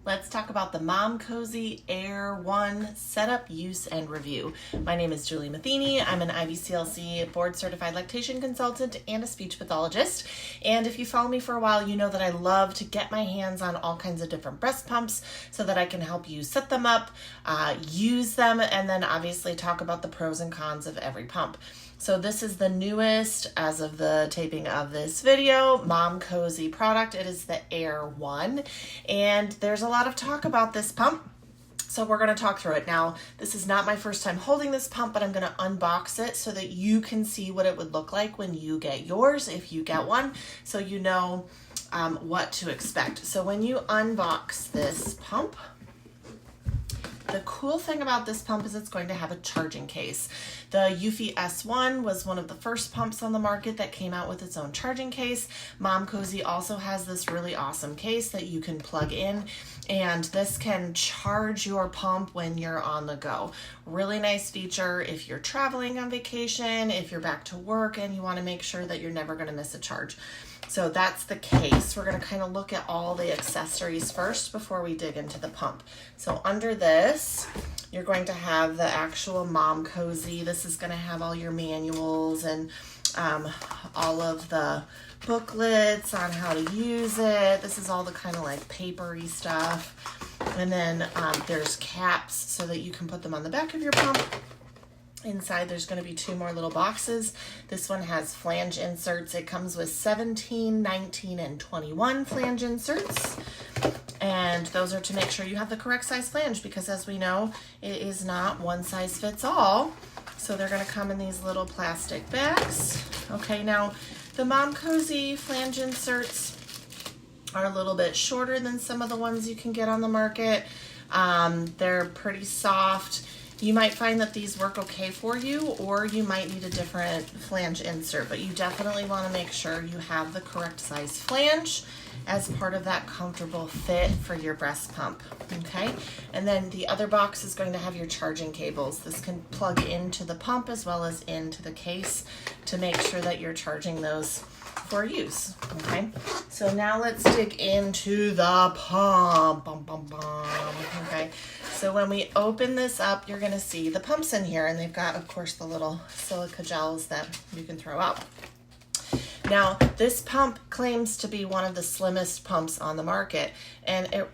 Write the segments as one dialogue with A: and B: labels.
A: Let's talk about the Momcozy Air 1 setup, use, and review. My name is Julie Matheny. I'm an IBCLC board certified lactation consultant and a speech pathologist. And if you follow me for a while, you know that I love to get my hands on all kinds of different breast pumps so that I can help you set them up, use them, and then obviously talk about the pros and cons of every pump. So this is the newest, as of the taping of this video, Momcozy product. It is the Air 1, and there's a lot of talk about this pump, so we're going to talk through it. Now, this is not my first time holding this pump, but I'm going to unbox it so that you can see what it would look like when you get yours, if you get one, so you know what to expect. So when you unbox this pump, the cool thing about this pump is it's going to have a charging case. The Eufy S1 was one of the first pumps on the market that came out with its own charging case. Momcozy also has this really awesome case that you can plug in, and this can charge your pump when you're on the go. Really nice feature if you're traveling on vacation, if you're back to work and you want to make sure that you're never going to miss a charge. So that's the case. We're going to kind of look at all the accessories first before we dig into the pump. So under this, you're going to have the actual Momcozy. This is going to have all your manuals and all of the booklets on how to use it. This is all the kind of like papery stuff. And then there's caps so that you can put them on the back of your pump. Inside there's going to be two more little boxes. This one has flange inserts. It comes with 17, 19, and 21 flange inserts. And those are to make sure you have the correct size flange, because as we know, it is not one size fits all. So they're going to come in these little plastic bags. Okay, now the Momcozy flange inserts are a little bit shorter than some of the ones you can get on the market. They're pretty soft. You might find that these work okay for you, or you might need a different flange insert, but you definitely want to make sure you have the correct size flange as part of that comfortable fit for your breast pump, okay? And then the other box is going to have your charging cables. This can plug into the pump as well as into the case to make sure that you're charging those for use, okay? So now let's dig into the pump, okay? So when we open this up, you're gonna see the pumps in here, and they've got, of course, the little silica gels that you can throw out. Now, this pump claims to be one of the slimmest pumps on the market, and it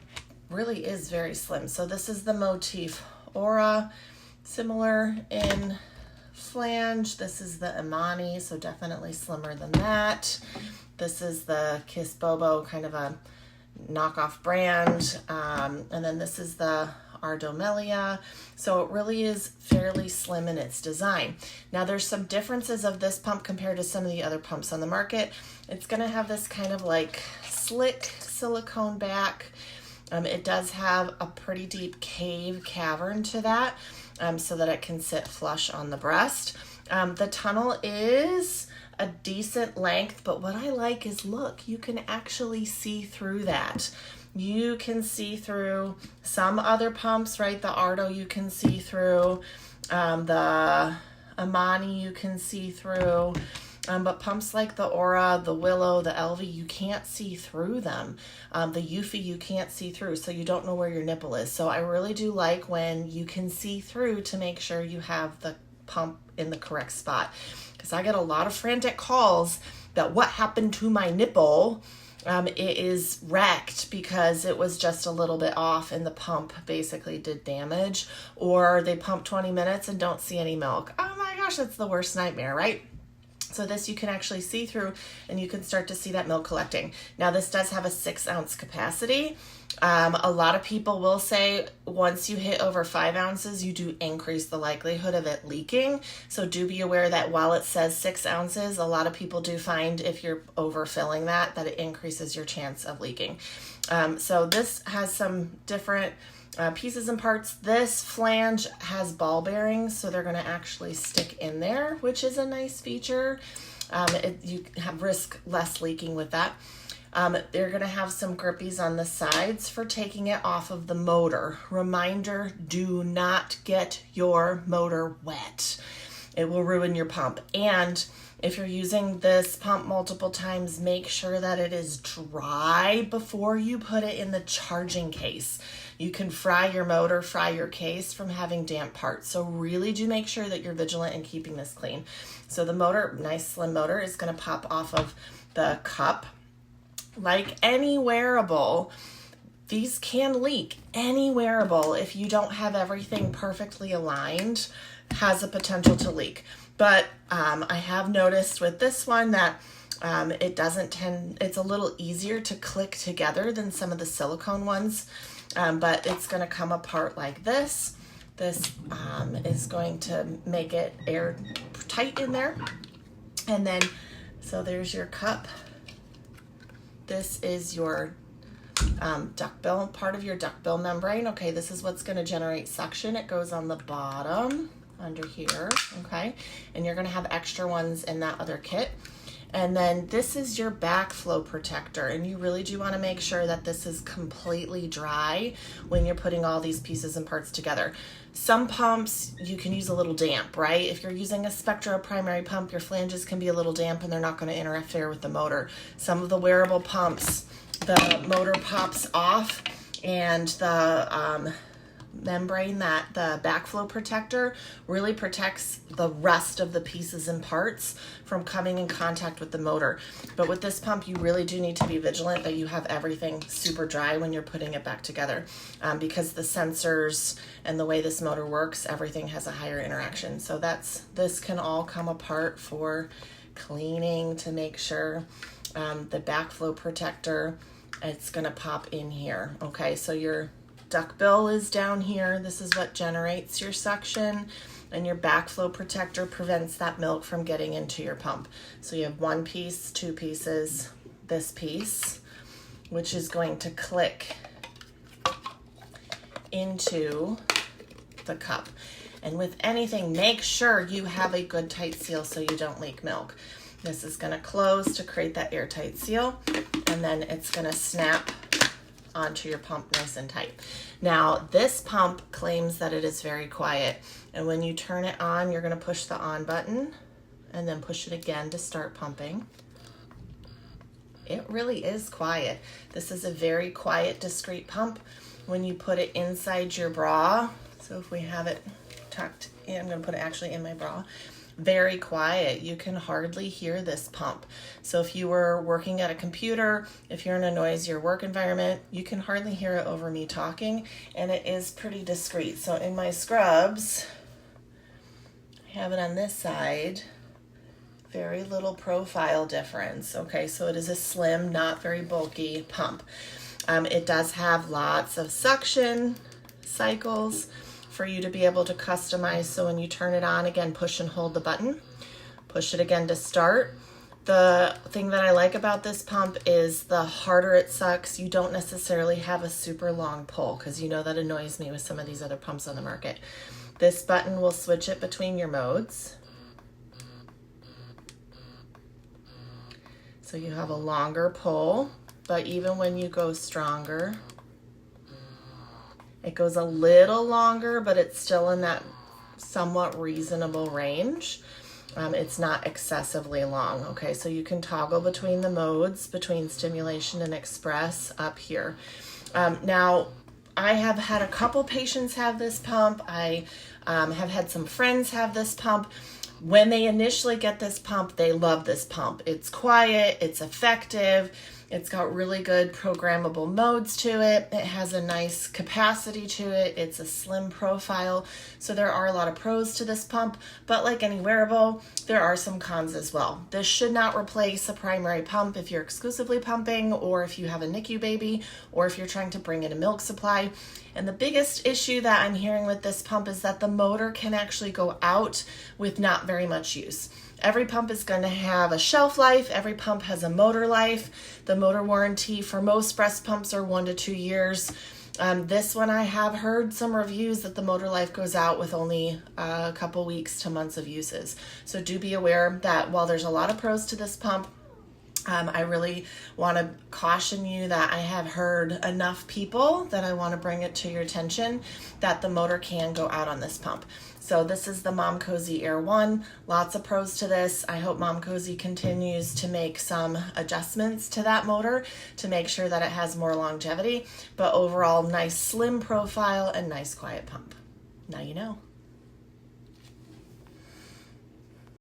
A: really is very slim. So this is the Motif Aura, similar in flange. This is the Imani, so definitely slimmer than that. This is the Kiss Bobo, kind of a knockoff brand. And then this is the Ardomelia. So it really is fairly slim in its design. Now there's some differences of this pump compared to some of the other pumps on the market. It's going to have this kind of like slick silicone back. It does have a pretty deep cavern to that, so that it can sit flush on the breast. The tunnel is a decent length, but what I like is, look, you can actually see through that. You can see through some other pumps, right? The Ardo you can see through, the Imani you can see through, but pumps like the Aura, the Willow, the Elvie, you can't see through them. The Eufy you can't see through, so you don't know where your nipple is. So I really do like when you can see through to make sure you have the pump in the correct spot. Because I get a lot of frantic calls that what happened to my nipple? It is wrecked because it was just a little bit off and the pump basically did damage, or they pump 20 minutes and don't see any milk. Oh my gosh, that's the worst nightmare, right? So this you can actually see through, and you can start to see that milk collecting. Now this does have a 6-ounce capacity. A lot of people will say once you hit over 5 ounces, you do increase the likelihood of it leaking. So do be aware that while it says 6 ounces, a lot of people do find if you're overfilling that it increases your chance of leaking. So this has some different pieces and parts. This flange has ball bearings, so they're going to actually stick in there, which is a nice feature. You have risk less leaking with that. They're going to have some grippies on the sides for taking it off of the motor. Reminder, do not get your motor wet. It will ruin your pump. And If you're using this pump multiple times, make sure that it is dry before you put it in the charging case. You can fry your motor, fry your case from having damp parts. So really do make sure that you're vigilant in keeping this clean. So the motor, nice slim motor, is going to pop off of the cup. Like any wearable, these can leak. Any wearable, if you don't have everything perfectly aligned, has a potential to leak. But I have noticed with this one that it's a little easier to click together than some of the silicone ones, but it's going to come apart like this. This is going to make it airtight in there. And then, so there's your cup. This is your duckbill, part of your duckbill membrane. Okay, this is what's going to generate suction. It goes on the bottom under here, okay? And you're going to have extra ones in that other kit. And then this is your backflow protector, and you really do want to make sure that this is completely dry when you're putting all these pieces and parts together. Some pumps, you can use a little damp, right? If you're using a Spectra primary pump, your flanges can be a little damp and they're not going to interfere with the motor. Some of the wearable pumps, the motor pops off and the membrane, that the backflow protector really protects the rest of the pieces and parts from coming in contact with the motor. But with this pump, you really do need to be vigilant that you have everything super dry when you're putting it back together, because the sensors and the way this motor works, everything has a higher interaction. So this can all come apart for cleaning to make sure the backflow protector, it's going to pop in here. Okay, so your duckbill is down here. This is what generates your suction, and your backflow protector prevents that milk from getting into your pump. So you have one piece, two pieces, this piece, which is going to click into the cup. And with anything, make sure you have a good tight seal so you don't leak milk. This is going to close to create that airtight seal, and then it's going to snap onto your pump nice and tight. Now, this pump claims that it is very quiet, and when you turn it on, you're going to push the on button and then push it again to start pumping. It really is quiet. This is a very quiet, discreet pump. When you put it inside your bra, so if we have it tucked in, I'm going to put it actually in my bra, very quiet. You can hardly hear this pump. So if you were working at a computer, if you're in a noisier work environment, you can hardly hear it over me talking, and it is pretty discreet. So in my scrubs, I have it on this side, very little profile difference. Okay, so it is a slim, not very bulky pump. It does have lots of suction cycles for you to be able to customize. So when you turn it on, again, push and hold the button, push it again to start. The thing that I like about this pump is the harder it sucks, you don't necessarily have a super long pull, because you know that annoys me with some of these other pumps on the market. This button will switch it between your modes. So you have a longer pull, but even when you go stronger, it goes a little longer, but it's still in that somewhat reasonable range. It's not excessively long. Okay, so you can toggle between the modes, between stimulation and express up here. Now, I have had a couple patients have this pump. I have had some friends have this pump. When they initially get this pump, they love this pump. It's quiet, it's effective. It's got really good programmable modes to it. It has a nice capacity to it. It's a slim profile. So there are a lot of pros to this pump, but like any wearable, there are some cons as well. This should not replace a primary pump if you're exclusively pumping, or if you have a NICU baby, or if you're trying to bring in a milk supply. And the biggest issue that I'm hearing with this pump is that the motor can actually go out with not very much use. Every pump is going to have a shelf life. Every pump has a motor life. The motor warranty for most breast pumps are 1 to 2 years. This one, I have heard some reviews that the motor life goes out with only a couple weeks to months of uses. So do be aware that while there's a lot of pros to this pump, I really want to caution you that I have heard enough people that I want to bring it to your attention that the motor can go out on this pump. So this is the Momcozy Air 1. Lots of pros to this. I hope Momcozy continues to make some adjustments to that motor to make sure that it has more longevity. But overall, nice slim profile and nice quiet pump. Now you know.